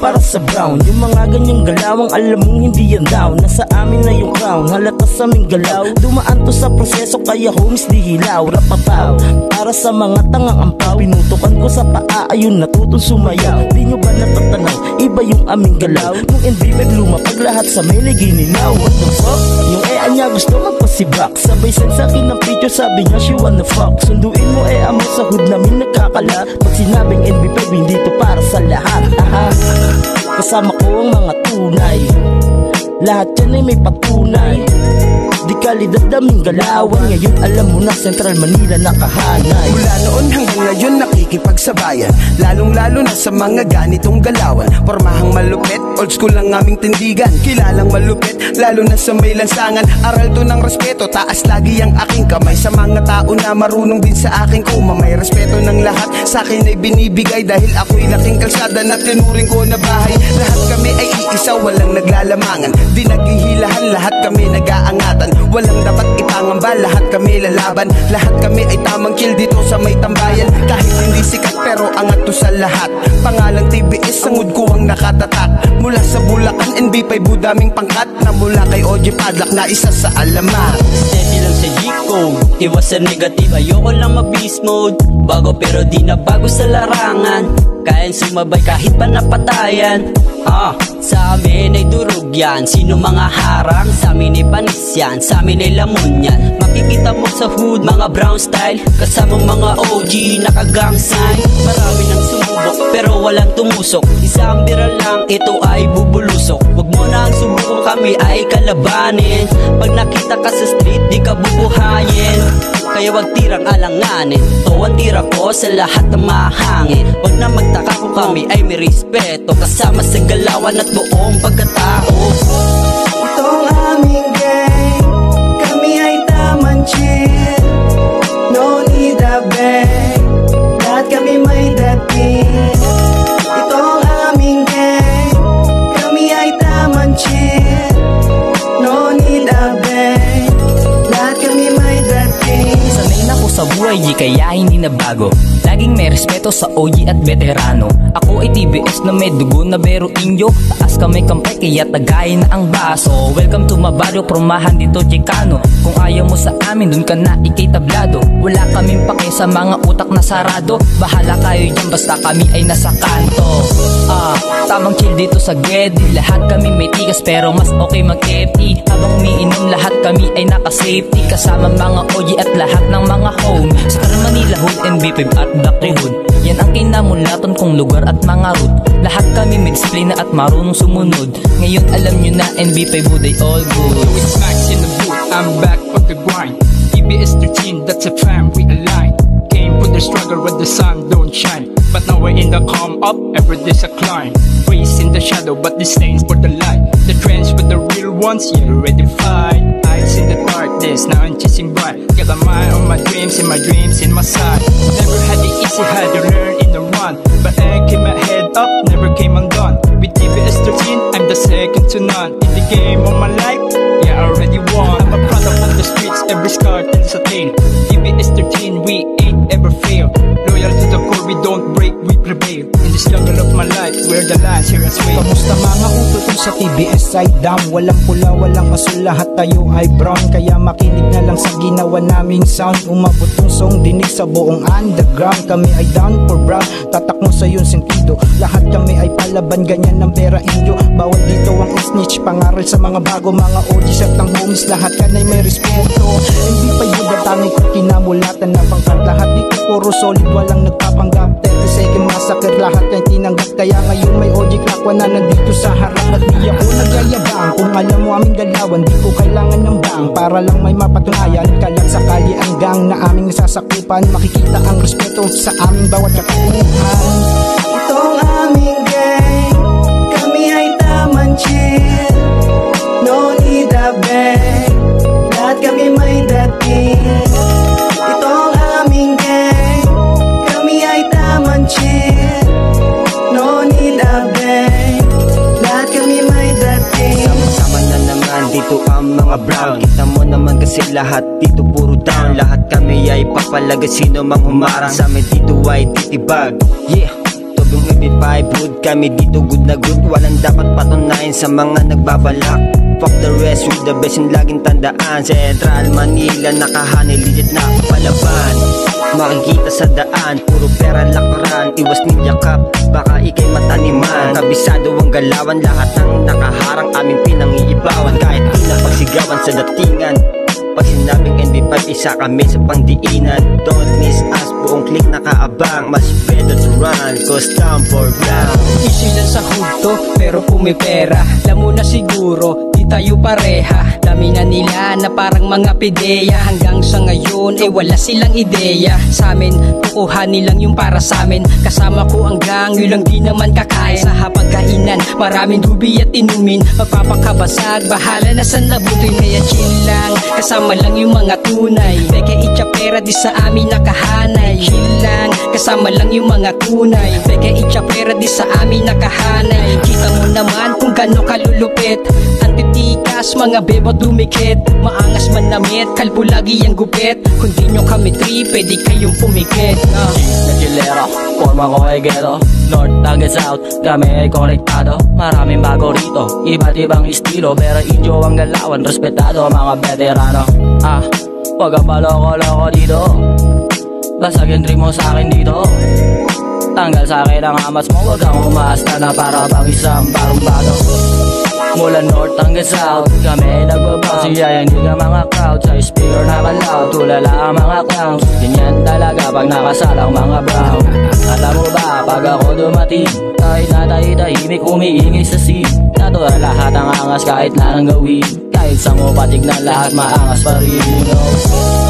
para sa brown. Yung mga ganyang galawang alam mong hindi yan down. Nasa amin na yung crown, halata sa aming galaw. Dumaan to sa proseso kaya homies di hilaw. Rapataw, para sa mga tangang ampaw. Pinutukan ko sa paa, ayun natutong sumayaw. Di nyo ba natatanaw, iba yung aming galaw. Nung NB5 lumapag lahat sa may naginilaw. What the fuck? Yung niya gusto magpasibak. Sabay send sa akin ng picture, sabi niya she wanna fuck. Sunduin mo amo sa hood namin nagkakalat. Pag sinabing NB5 hindi to para sa lahat. Kasama ko ang mga tunay, lahat yan ay may patunay. Di kalidad daming galawan, ngayon alam mo na Central Manila nakahanay. Mula noon hanggang ngayon nakikipagsabayan, lalong lalo na sa mga ganitong galawan. Pormahang malupit, old school ang aming tindigan. Kilalang malupit, lalo na sa may lansangan. Aral to ng respeto, taas lagi ang aking kamay. Sa mga tao na marunong din sa aking kuma. May respeto ng lahat, sa akin ay binibigay. Dahil ako'y laking kalsada na tinuring ko na bahay. Lahat kami ay iisa, walang naglalamangan. Di naghihilahan, lahat kami nag-aangatan. Walang dapat ipangamba, lahat kami lalaban. Lahat kami ay tamang kill dito sa may tambayan. Kahit hindi sikat pero angat to sa lahat. Pangalang TBS, ang mood ko ang nakatatak. Mula sa Bulacan, NB5 budaming pangkat. Na mula kay OG Padlak na isa sa alamat. Steady lang sa G-Code, iwas sa negative, ayoko lang mag-beast mode. Bago pero di na bago sa larangan, kayang sumabay kahit pa napatayan. Sa amin ay durog yan, sino mga harang? Sa amin ay panis yan, sa amin ay lamon yan. Makikita mo sa hood, mga brown style, kasamang mga OG, naka-gang sign. Marami nang sumubok, pero walang tumusok. Isang bira lang, ito ay bubulusok. Huwag mo na ang subukong, kami ay kalabanin. Pag nakita ka sa street, di ka bubuhayin. Kaya wag tirang alanganin, to ang tira ko sa lahat ng mahangin. Wag na magtaka kung kami ay may respeto, kasama sa galawan at buong pagkatao. Itong aming gang, kami ay tamang chill. No need a bag, lahat kami may dating. Itong aming gang, kami ay tamang chill. No need a bag, lahat kami may dating. Sanay na ko sa buhay, kaya hindi na bago. Laging may respeto sa OG at veterano. Ako ay TBS na may dugo na bero inyo. Taas kamay kampay kaya tagayin na ang baso. Welcome to my barrio, promahan dito Chicano. Kung ayaw mo sa amin, dun ka na ikay tablado. Wala kaming pake sa mga utak na sarado. Bahala kayo dyan basta kami ay nasa kanto. Tamang chill dito sa Gedi. Lahat kami may tigas pero mas okay mag-FT. Habang umiinom lahat kami ay naka-safety. Kasama mga OG at lahat ng mga home. Sa Manila Hood, NB5 at Dr. Hood. Yan ang kinamulatan kong lugar at mga route. Lahat kami may discipline at marunong sumunod. Ngayon alam nyo na NB5 Hood ay all good. It's Max in the booth, I'm back on the grind. TBS 13, that's a fam, we align. Came for the struggle when the sun don't shine. But now we're in the come up, every day's a climb. Ways in the shadow, but this stains for the light. The trends with the real ones, you already fight. Eyes in the darkness, now I'm chasing bright. Got a mind on my dreams in my side. Never had it easy, had to learn in the run. But I keep my head up, never came undone. With TBS 13, I'm the second to none. In the game of my life, yeah, I already won. I'm a product on the streets, every scar tells a tale. TBS 13, we ain't ever fail. Loyal to the core, we don't break, we prevail. In this jungle of my life, where the lines here as well. Kamusta mga ututong sa TBS side down? Walang pula, walang asul, lahat tayo ay brown. Kaya makinig na lang sa ginawa naming sound. Umabot yung song, dinig sa buong underground. Kami ay down for brown, tatak mo sa yung sentido. Lahat kami ay palaban, ganyan ng pera inyo. Bawal dito ang snitch, pangaral sa mga bago. Mga OGs at ang homies, lahat kanay may respeto. Hindi pa yun ang tangay ko kinamulatan na pangkat. Lahat dito puro solid, walang nagpapanggap. 30 second massacre, lahat ay tinanggap. Kaya ngayon may OG Crackwa na nandito sa harap. At di ako nagyayabang, kung alam mo aming galawan, di ko kailangan ng bang para lang may mapatunayan. Kalat sakali ang gang na aming nasasakupan. Makikita ang respeto sa aming bawat katauhan. Itong aming gang, kami ay tamang chill. No need a bag, lahat kami may dating. Itong aming gang, kami ay tamang chill. No need a bag, lahat kami may dating. Sama-sama na naman dito ang mga brown. Kita mo naman kasi lahat dito puro down. Lahat kami ay papalaga, sino mang humarang sa amin dito ay titibag. Yeah, to Bagong MB5 hood, kami dito good na good. Walang dapat patunayan sa mga nagbabalak. Fuck the rest, with the best yung laging tandaan. Central Manila, nakahanay legit na palaban. Makikita sa daan, puro pera lakaran. Iwas ninja cup, baka ikay mataniman. Kabisado ang galawan, lahat ng nakaharang aming pinangiibawan. Kahit di na pagsigawan sa datingan, pag sinabing NB5, isa kami sa pangdiinan. Don't miss us, buong click nakaabang. Mas better to run, cause down for ground. Easy lang sa hood to, pero pumipera. Alam mo na siguro, di tayo pareha. Dami na nila na parang mga pideya. Hanggang sa ngayon, wala silang ideya. Sa amin, kukuhanin lang yung para sa amin. Kasama ko ang gang, yun lang di naman kakain. Sa hapagkainan, maraming dubi at inumin. Magpapakabasag, bahala na sa nabutin. Kaya chill lang, kasama lang yung mga tunay. Peke itchapera, di sa amin nakahanay. Chill lang, kasama lang yung mga tunay. Peke itchapera, di sa amin nakahanay. Kita mo naman kung gano'n kalulupit. Antitikas, mga bebot dumikit. Maangas man namit, kalbo lagi ang gupit. Kung di nyo kami tri, pwede kayong pumikit. Na chilero, forma ko ay ghetto. North hanggang south, kami ay konektado. Maraming bago rito, iba't ibang estilo. Pero inyo ang galawan, respetado mga veterano. Wag ang paloko-loko dito. Basagin dream mo sa akin dito. Tanggal sa akin ang amas mo, wag kang umaasta na para bang isang barumbado. Mula north hanggang south, kami nagbabaw. Siya yung liga mga crowd, sa speaker nakaloud. Tulala ang mga clowns, ganyan talaga pag nakasalang mga brown. Alam mo ba, pag ako dumating, kahit na tahimik umiingay sa scene. Natural lahat ang angas kahit na nang gawin. Kahit sa mo patig na lahat maangas pa rin, you know.